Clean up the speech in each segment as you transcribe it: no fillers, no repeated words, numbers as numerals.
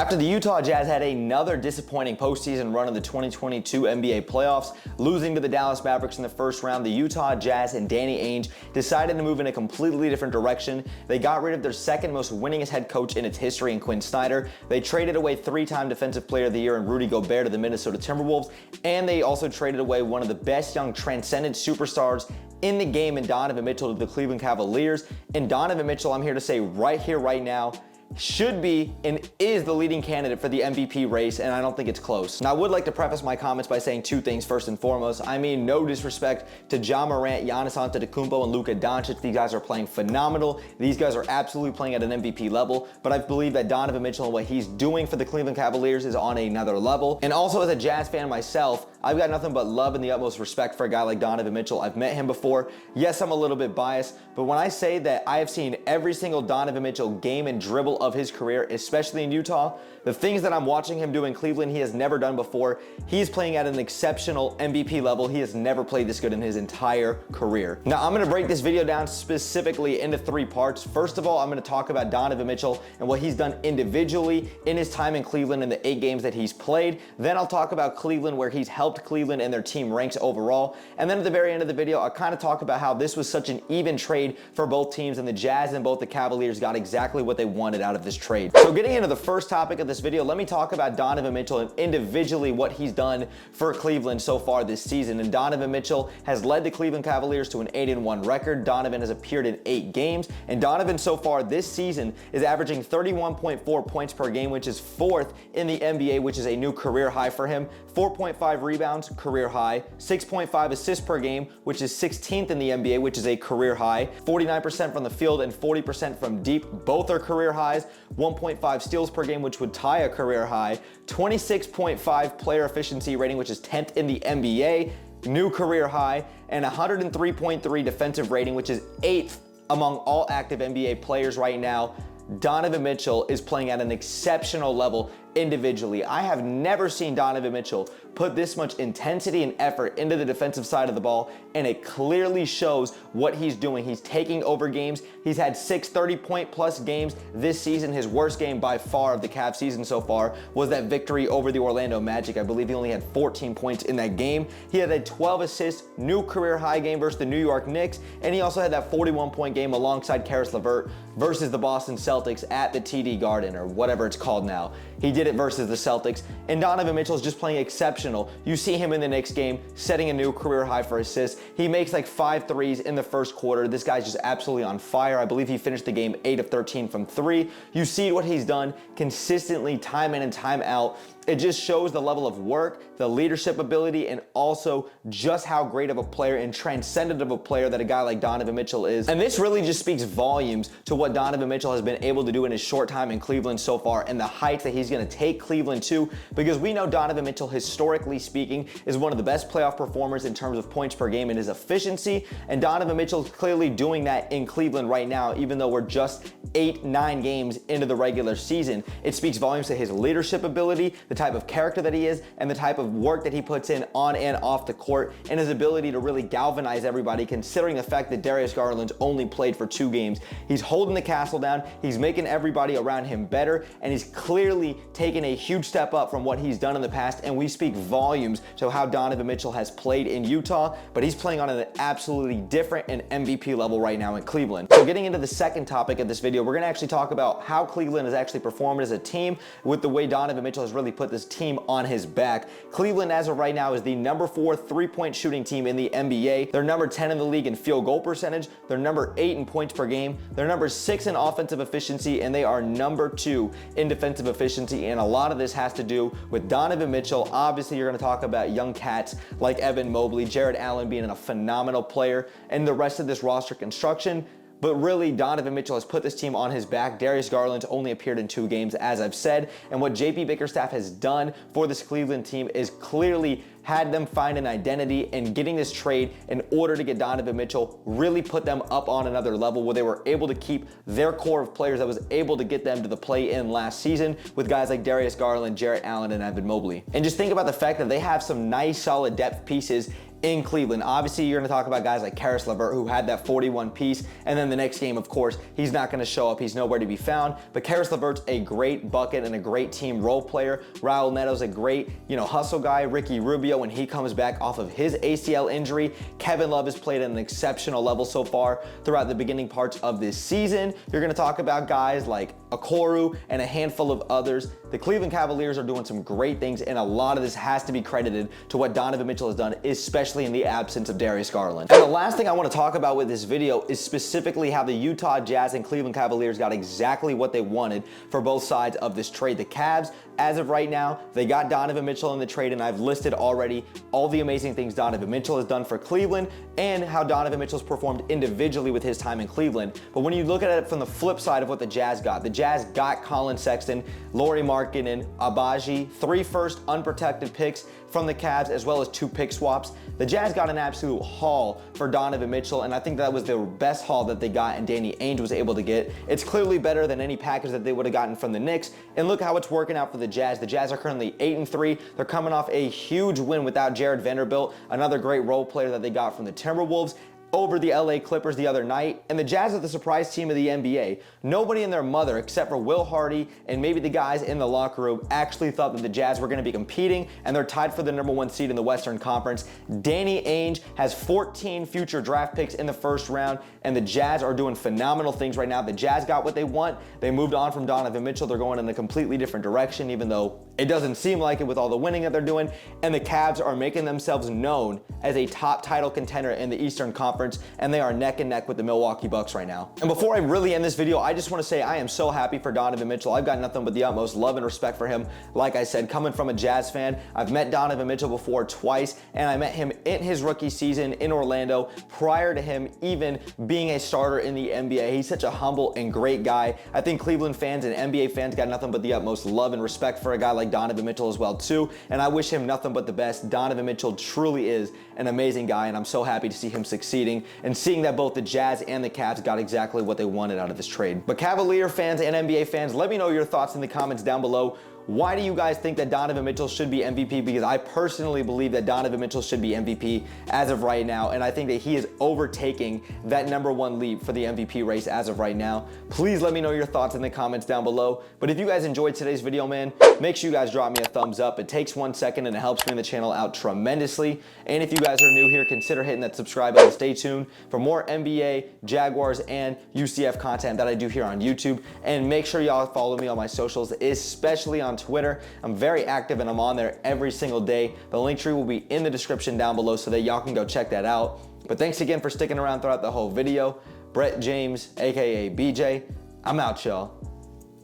After the Utah Jazz had another disappointing postseason run of the 2022 NBA playoffs, losing to the Dallas Mavericks in the first round, the Utah Jazz and Danny Ainge decided to move in a completely different direction. They got rid of their second most winningest head coach in its history in Quinn Snyder. They traded away three-time Defensive Player of the Year in Rudy Gobert to the Minnesota Timberwolves, and they also traded away one of the best young transcendent superstars in the game in Donovan Mitchell to the Cleveland Cavaliers. And Donovan Mitchell, I'm here to say right here, right now, should be and is the leading candidate for the MVP race, and I don't think it's close. Now, I would like to preface my comments by saying two things first and foremost. I mean, no disrespect to Ja Morant, Giannis Antetokounmpo, and Luka Doncic. These guys are playing phenomenal. These guys are absolutely playing at an MVP level, but I believe that Donovan Mitchell and what he's doing for the Cleveland Cavaliers is on another level. And also, as a Jazz fan myself, I've got nothing but love and the utmost respect for a guy like Donovan Mitchell. I've met him before. Yes, I'm a little bit biased, but when I say that I have seen every single Donovan Mitchell game and dribble of his career, especially in Utah, the things that I'm watching him do in Cleveland, he has never done before. He's playing at an exceptional MVP level. He has never played this good in his entire career. Now, I'm going to break this video down specifically into three parts. First of all, I'm going to talk about Donovan Mitchell and what he's done individually in his time in Cleveland in the 8 games that he's played. Then I'll talk about Cleveland, where he's helped Cleveland and their team ranks overall. And then at the very end of the video, I'll kind of talk about how this was such an even trade for both teams, and the Jazz and both the Cavaliers got exactly what they wanted out of this trade. So getting into the first topic of this video, let me talk about Donovan Mitchell and individually what he's done for Cleveland so far this season. And Donovan Mitchell has led the Cleveland Cavaliers to an 8-1 record. Donovan has appeared in 8 games, and Donovan so far this season is averaging 31.4 points per game, which is 4th in the NBA, which is a new career high for him. 4.5 rebounds, career high. 6.5 assists per game, which is 16th in the NBA, which is a career high. 49% from the field and 40% from deep, both are career highs. 1.5 steals per game, which would tie a career high. 26.5 player efficiency rating, which is 10th in the NBA, new career high. And 103.3 defensive rating, which is 8th among all active NBA players right now. Donovan Mitchell is playing at an exceptional level individually. I have never seen Donovan Mitchell put this much intensity and effort into the defensive side of the ball, and it clearly shows what he's doing. He's taking over games. He's had 6 30-point plus games this season. His worst game by far of the Cavs season so far was that victory over the Orlando Magic. I believe he only had 14 points in that game. He had a 12 assist, new career high game versus the New York Knicks, and he also had that 41-point game alongside Karis LeVert versus the Boston Celtics at the TD Garden, or whatever it's called now. He did it versus the Celtics, and Donovan Mitchell is just playing exceptional. You see him in the next game setting a new career high for assists. He makes like 5 threes in the first quarter. This guy's just absolutely on fire. I believe he finished the game 8 of 13 from 3. You see what he's done consistently, time in and time out. It just shows the level of work, the leadership ability, and also just how great of a player and transcendent of a player that a guy like Donovan Mitchell is. And this really just speaks volumes to what Donovan Mitchell has been able to do in his short time in Cleveland so far, and the heights that he's going to take Cleveland to, because we know Donovan Mitchell, historically speaking, is one of the best playoff performers in terms of points per game and his efficiency, and Donovan Mitchell is clearly doing that in Cleveland right now, even though we're just 8-9 games into the regular season. It speaks volumes to his leadership ability, the type of character that he is, and the type of work that he puts in on and off the court, and his ability to really galvanize everybody, considering the fact that Darius Garland's only played for 2 games. He's holding the castle down, he's making everybody around him better, and he's clearly taken a huge step up from what he's done in the past, and we speak volumes to how Donovan Mitchell has played in Utah, but he's playing on an absolutely different and MVP level right now in Cleveland. So getting into the second topic of this video, we're going to actually talk about how Cleveland has actually performed as a team with the way Donovan Mitchell has really put this team on his back. Cleveland, as of right now, is the number 4 3-point shooting team in the NBA. They're number 10 in the league in field goal percentage. They're number 8 in points per game. They're number 6 in offensive efficiency, and they are number 2 in defensive efficiency. And a lot of this has to do with Donovan Mitchell. Obviously, you're going to talk about young cats like Evan Mobley, Jared Allen being a phenomenal player, and the rest of this roster construction. But really, Donovan Mitchell has put this team on his back. Darius Garland's only appeared in 2 games, as I've said. And what JP Bickerstaff has done for this Cleveland team is clearly had them find an identity, and getting this trade in order to get Donovan Mitchell really put them up on another level where they were able to keep their core of players that was able to get them to the play-in last season with guys like Darius Garland, Jarrett Allen, and Evan Mobley. And just think about the fact that they have some nice, solid depth pieces in Cleveland. Obviously, you're going to talk about guys like Caris LeVert, who had that 41 piece, and then the next game, of course, he's not going to show up. He's nowhere to be found. But Caris LeVert's a great bucket and a great team role player. Raul Neto's a great, hustle guy. Ricky Rubio, when he comes back off of his ACL injury. Kevin Love has played at an exceptional level so far throughout the beginning parts of this season. You're going to talk about guys like Okoro and a handful of others. The Cleveland Cavaliers are doing some great things, and a lot of this has to be credited to what Donovan Mitchell has done, especially in the absence of Darius Garland. And the last thing I want to talk about with this video is specifically how the Utah Jazz and Cleveland Cavaliers got exactly what they wanted for both sides of this trade. The Cavs, as of right now, they got Donovan Mitchell in the trade, and I've listed already all the amazing things Donovan Mitchell has done for Cleveland and how Donovan Mitchell's performed individually with his time in Cleveland. But when you look at it from the flip side of what the Jazz got Colin Sexton, Lauri Markkanen, Abaji, 3 first unprotected picks from the Cavs, as well as 2 pick swaps. The Jazz got an absolute haul for Donovan Mitchell, and I think that was the best haul that they got and Danny Ainge was able to get. It's clearly better than any package that they would have gotten from the Knicks, and look how it's working out for the Jazz. The Jazz are currently 8-3. They're coming off a huge win without Jared Vanderbilt, another great role player that they got from the Timberwolves, over the LA Clippers the other night. And the Jazz are the surprise team of the NBA. Nobody and their mother, except for Will Hardy and maybe the guys in the locker room, actually thought that the Jazz were going to be competing, and they're tied for the #1 seed in the Western Conference. Danny Ainge has 14 future draft picks in the first round, and the Jazz are doing phenomenal things right now. The Jazz got what they want. They moved on from Donovan Mitchell. They're going in a completely different direction, even though it doesn't seem like it with all the winning that they're doing. And the Cavs are making themselves known as a top title contender in the Eastern Conference, and they are neck and neck with the Milwaukee Bucks right now. And before I really end this video, I just want to say I am so happy for Donovan Mitchell. I've got nothing but the utmost love and respect for him. Like I said, coming from a Jazz fan, I've met Donovan Mitchell before twice, and I met him in his rookie season in Orlando prior to him even being a starter in the NBA. He's such a humble and great guy. I think Cleveland fans and NBA fans got nothing but the utmost love and respect for a guy like Donovan Mitchell as well too, and I wish him nothing but the best. Donovan Mitchell truly is an amazing guy, and I'm so happy to see him succeeding and seeing that both the Jazz and the Cavs got exactly what they wanted out of this trade. But Cavalier fans and NBA fans, let me know your thoughts in the comments down below. Why do you guys think that Donovan Mitchell should be MVP? Because I personally believe that Donovan Mitchell should be MVP as of right now, and I think that he is overtaking that #1 lead for the MVP race as of right now. Please let me know your thoughts in the comments down below. But if you guys enjoyed today's video, man, make sure you guys drop me a thumbs up. It takes 1 second and it helps me and the channel out tremendously. And if you guys are new here, consider hitting that subscribe button. Stay tuned for more NBA, Jaguars, and UCF content that I do here on YouTube. And make sure y'all follow me on my socials, especially on Twitter. I'm very active and I'm on there every single day. The link tree will be in the description down below so that y'all can go check that out. But thanks again for sticking around throughout the whole video. Brett James, aka BJ, I'm out, y'all.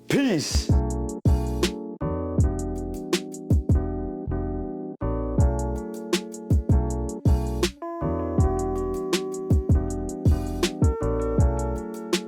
Peace.